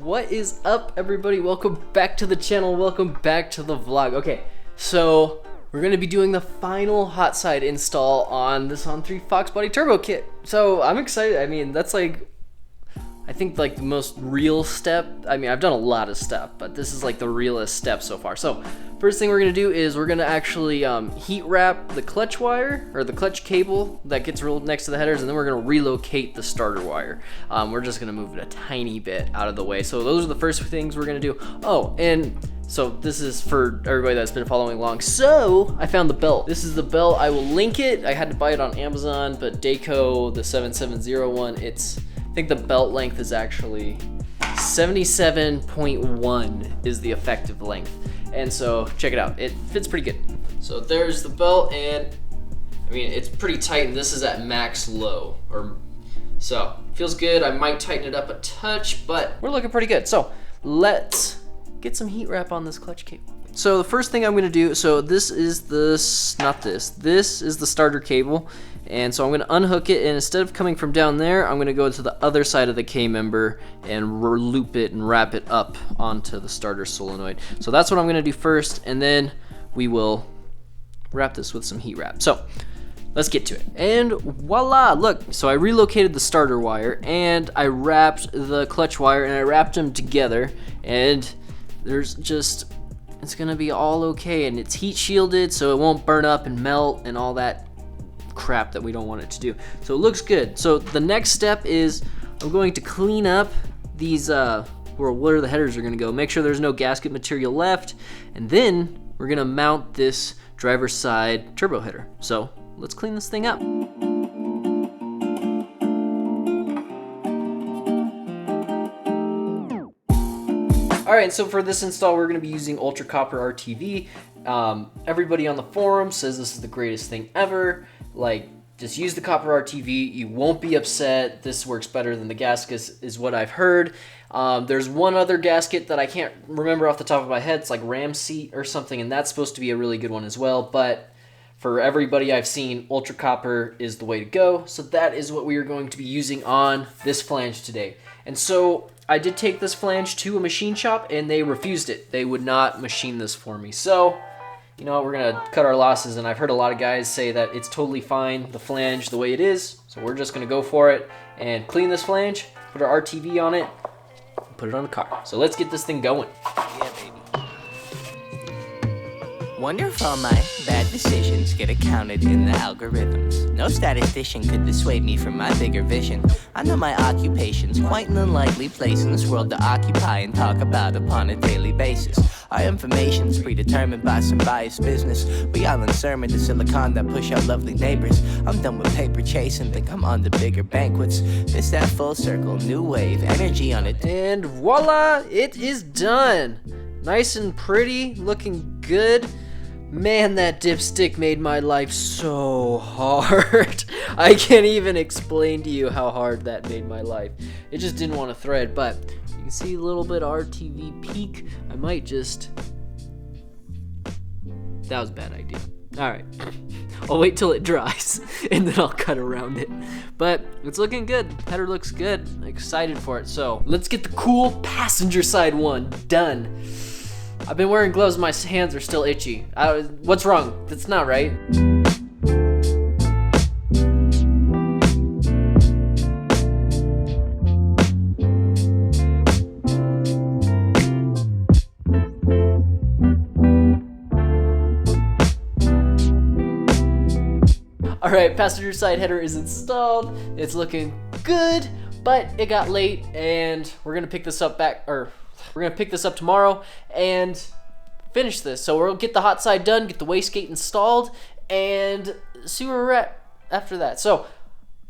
What is up, everybody? Welcome back to the channel. Welcome back to the vlog. Okay, so we're gonna be doing the final Hotside install on this On3 Foxbody Turbo kit. So I'm excited. I mean, that's like, I think like the most real step. I mean, I've done a lot of stuff, but this is like the realest step so far. So first thing we're gonna do is we're gonna actually heat wrap the clutch wire, or the clutch cable that gets rolled next to the headers, and then we're gonna relocate the starter wire. We're just gonna move it a tiny bit out of the way. So those are the first things we're gonna do. Oh, and so this is for everybody that's been following along. So I found the belt. This is the belt. I will link it. I had to buy it on Amazon, but DAYCO, the 7701, I think the belt length is actually 77.1 is the effective length. And so check it out, it fits pretty good. So there's the belt, and I mean, it's pretty tight, and this is at max low, so feels good. I might tighten it up a touch, but we're looking pretty good. So let's get some heat wrap on this clutch cable. So the first thing I'm gonna do, so this is this is the starter cable. And so I'm gonna unhook it, and instead of coming from down there, I'm gonna go to the other side of the K-member and loop it and wrap it up onto the starter solenoid. So that's what I'm gonna do first, and then we will wrap this with some heat wrap. So let's get to it. And voila, look, so I relocated the starter wire, and I wrapped the clutch wire, and I wrapped them together, and there's just, it's gonna be all okay, and it's heat shielded, so it won't burn up and melt and all that crap that we don't want it to do. So it looks good. So the next step is I'm going to clean up these where the headers are going to go, make sure there's no gasket material left, and then we're going to mount this driver's side turbo header. So let's clean this thing up. Alright, so for this install we're going to be using Ultra Copper RTV. Everybody on the forum says this is the greatest thing ever. Like, just use the copper RTV, you won't be upset. This works better than the gaskets is what I've heard. There's one other gasket that I can't remember off the top of my head. It's like ram seat or something, and that's supposed to be a really good one as well. But for everybody I've seen, Ultra Copper is the way to go. So that is what we are going to be using on this flange today. And so I did take this flange to a machine shop, and they refused it. They would not machine this for me. So, you know, we're gonna cut our losses, and I've heard a lot of guys say that it's totally fine, the flange the way it is, so we're just gonna go for it and clean this flange, put our RTV on it, and put it on the car. So let's get this thing going. Yeah, baby. Wonder if all my bad decisions get accounted in the algorithms. No statistician could dissuade me from my bigger vision. I know my occupation's quite an unlikely place in this world to occupy and talk about upon a daily basis. Our information's predetermined by some biased business. We all in sermon to silicon that push out lovely neighbors. I'm done with paper chasing, think I'm on to bigger banquets. This that full circle, new wave, energy on it. And voila, it is done. Nice and pretty, looking good. Man, that dipstick made my life so hard. I can't even explain to you how hard that made my life. It just didn't want to thread, but you can see a little bit of RTV peak. I might just... That was a bad idea. Alright, I'll wait till it dries, and then I'll cut around it. But it's looking good. Header looks good. I'm excited for it. So let's get the cool passenger side one done. I've been wearing gloves, my hands are still itchy. What's wrong? That's not right. Alright, passenger side header is installed. It's looking good, but it got late, and we're gonna pick this up tomorrow and finish this. So we'll get the hot side done, get the wastegate installed, and see where we're at after that. So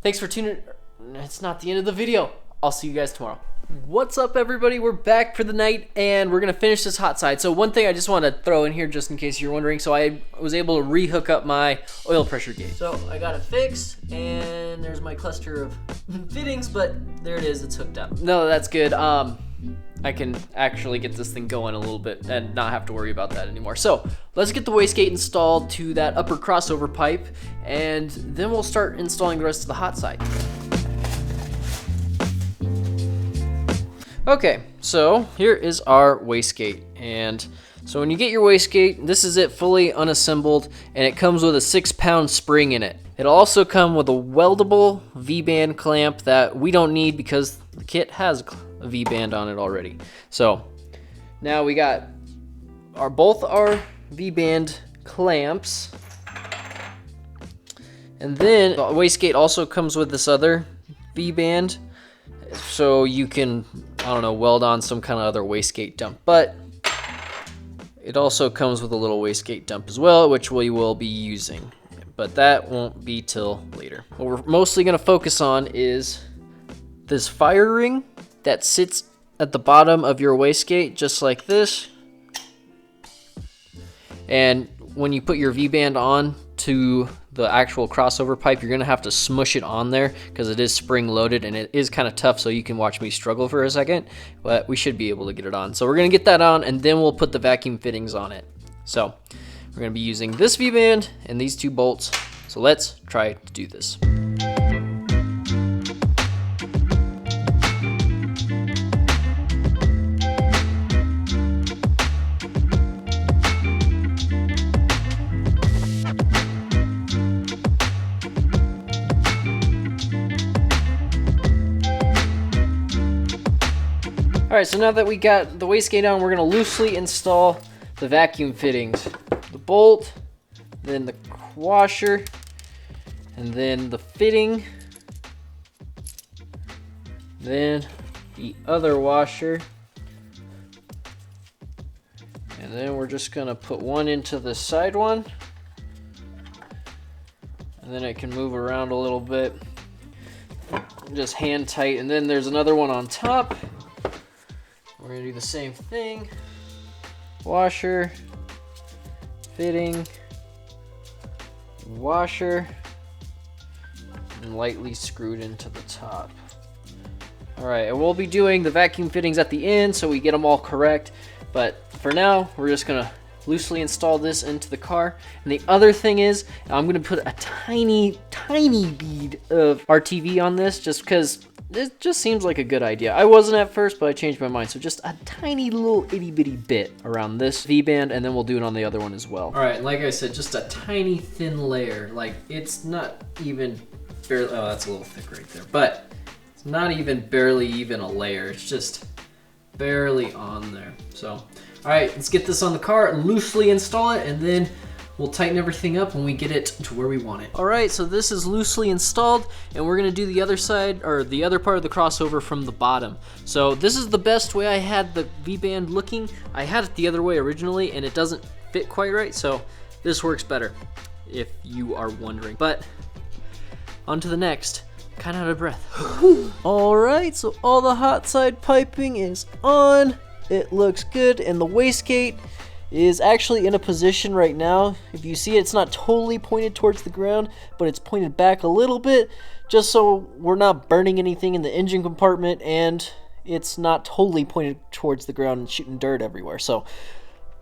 thanks for tuning in. It's not the end of the video. I'll see you guys tomorrow. What's up, everybody? We're back for the night, and we're gonna finish this hot side. So one thing I just want to throw in here, just in case you're wondering, so I was able to re-hook up my oil pressure gauge. So I got it fixed, and there's my cluster of fittings, but there it is, it's hooked up. No, that's good. I can actually get this thing going a little bit and not have to worry about that anymore. So let's get the wastegate installed to that upper crossover pipe, and then we'll start installing the rest of the hot side. Okay, so here is our wastegate, and so when you get your wastegate, this is it fully unassembled, and it comes with a 6-pound spring in it. It'll also come with a weldable V-band clamp that we don't need because the kit has a V-band on it already. So now we got both our V-band clamps, and then the wastegate also comes with this other V-band, so you can, I don't know, weld on some kind of other wastegate dump. But it also comes with a little wastegate dump as well, which we will be using, but that won't be till later. What we're mostly going to focus on is this fire ring that sits at the bottom of your wastegate, just like this. And when you put your V-band on to the actual crossover pipe, you're gonna have to smush it on there because it is spring loaded and it is kind of tough, so you can watch me struggle for a second, but we should be able to get it on. So we're gonna get that on, and then we'll put the vacuum fittings on it. So we're gonna be using this V-band and these 2 bolts. So let's try to do this. Alright, so now that we got the wastegate on, we're going to loosely install the vacuum fittings. The bolt, then the washer, and then the fitting, then the other washer, and then we're just going to put one into the side one, and then it can move around a little bit, just hand tight, and then there's another one on top. We're gonna do the same thing. Washer, fitting, washer, and lightly screwed into the top. All right, and we'll be doing the vacuum fittings at the end so we get them all correct. But for now, we're just gonna loosely install this into the car. And the other thing is, I'm gonna put a tiny bead of RTV on this just because it just seems like a good idea. I wasn't at first, but I changed my mind. So just a tiny little itty bitty bit around this V-band, and then we'll do it on the other one as well. All right, like I said, just a tiny thin layer. Like it's not even barely, oh, that's a little thick right there, but it's not even barely even a layer. It's just barely on there. So, all right, let's get this on the car and loosely install it, and then we'll tighten everything up when we get it to where we want it. All right, so this is loosely installed, and we're gonna do the other side, or the other part of the crossover from the bottom. So this is the best way I had the V-band looking. I had it the other way originally, and it doesn't fit quite right, so this works better, if you are wondering. But on to the next. Kind of out of breath. All right, so all the hot side piping is on. It looks good, and the wastegate is actually in a position right now. If you see it, it's not totally pointed towards the ground, but it's pointed back a little bit, just so we're not burning anything in the engine compartment, and it's not totally pointed towards the ground and shooting dirt everywhere. So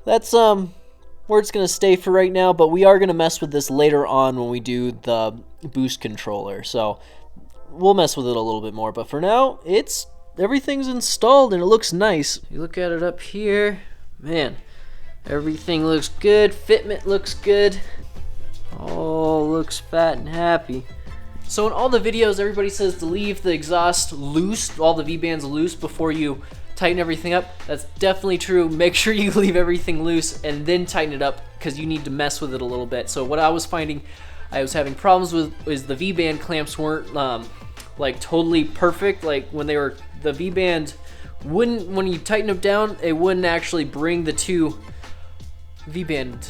that's where it's gonna stay for right now, but we are gonna mess with this later on when we do the boost controller. So we'll mess with it a little bit more, but for now, everything's installed and it looks nice. You look at it up here, man. Everything looks good, fitment looks good, all looks fat and happy. So in all the videos, everybody says to leave the exhaust loose, all the V-bands loose before you tighten everything up. That's definitely true. Make sure you leave everything loose and then tighten it up because you need to mess with it a little bit. So what I was finding I was having problems with is the V-band clamps weren't like totally perfect. Like when they were, the V-band wouldn't, when you tighten them down, it wouldn't actually bring the two V-band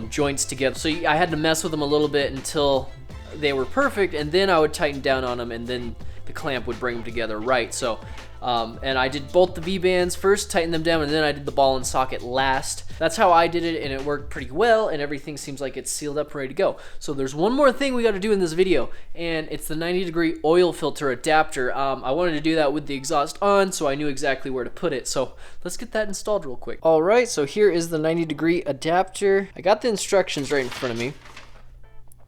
joints together. So I had to mess with them a little bit until they were perfect, and then I would tighten down on them, and then the clamp would bring them together right. So and I did both the V-bands first, tighten them down, and then I did the ball and socket last. That's how I did it, and it worked pretty well, and everything seems like it's sealed up, ready to go. So there's one more thing we got to do in this video, and it's the 90-degree oil filter adapter. I wanted to do that with the exhaust on, so I knew exactly where to put it. So let's get that installed real quick. All right, so here is the 90-degree adapter. I got the instructions right in front of me.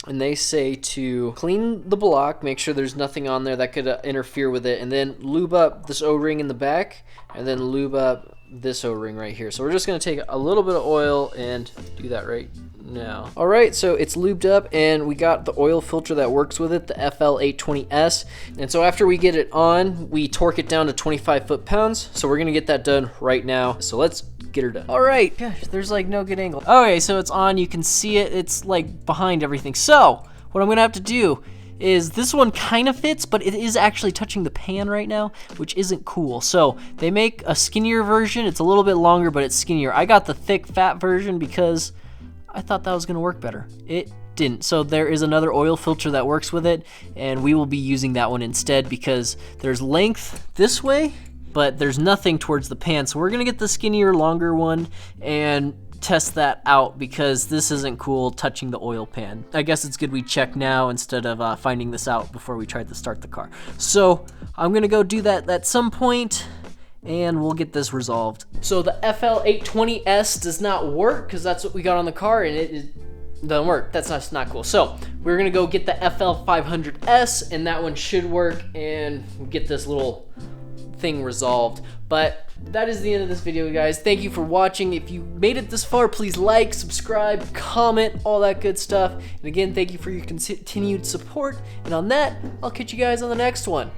and they say to clean the block, make sure there's nothing on there that could interfere with it, and then lube up this O-ring in the back, and then lube up this O-ring right here. So we're just gonna take a little bit of oil and do that right now. All right, so it's lubed up, and we got the oil filter that works with it, the FL820S. And so after we get it on, we torque it down to 25 foot-pounds. So we're gonna get that done right now. So let's get her done. All right, gosh, there's like no good angle. Okay, so it's on, you can see it, it's like behind everything. So what I'm gonna have to do is, this one kind of fits, but it is actually touching the pan right now, which isn't cool. So they make a skinnier version. It's a little bit longer, but it's skinnier. I got the thick, fat version because I thought that was gonna work better. It didn't. So there is another oil filter that works with it, and we will be using that one instead because there's length this way, but there's nothing towards the pan. So we're gonna get the skinnier, longer one and test that out because this isn't cool touching the oil pan. I guess it's good we check now instead of finding this out before we tried to start the car. So I'm gonna go do that at some point and we'll get this resolved. So the FL820S does not work because that's what we got on the car, and it doesn't work. That's not cool. So we're gonna go get the FL500S, and that one should work, and get this little thing resolved. But that is the end of this video, guys. Thank you for watching. If you made it this far, please like, subscribe, comment, all that good stuff. And again, thank you for your continued support. And on that, I'll catch you guys on the next one.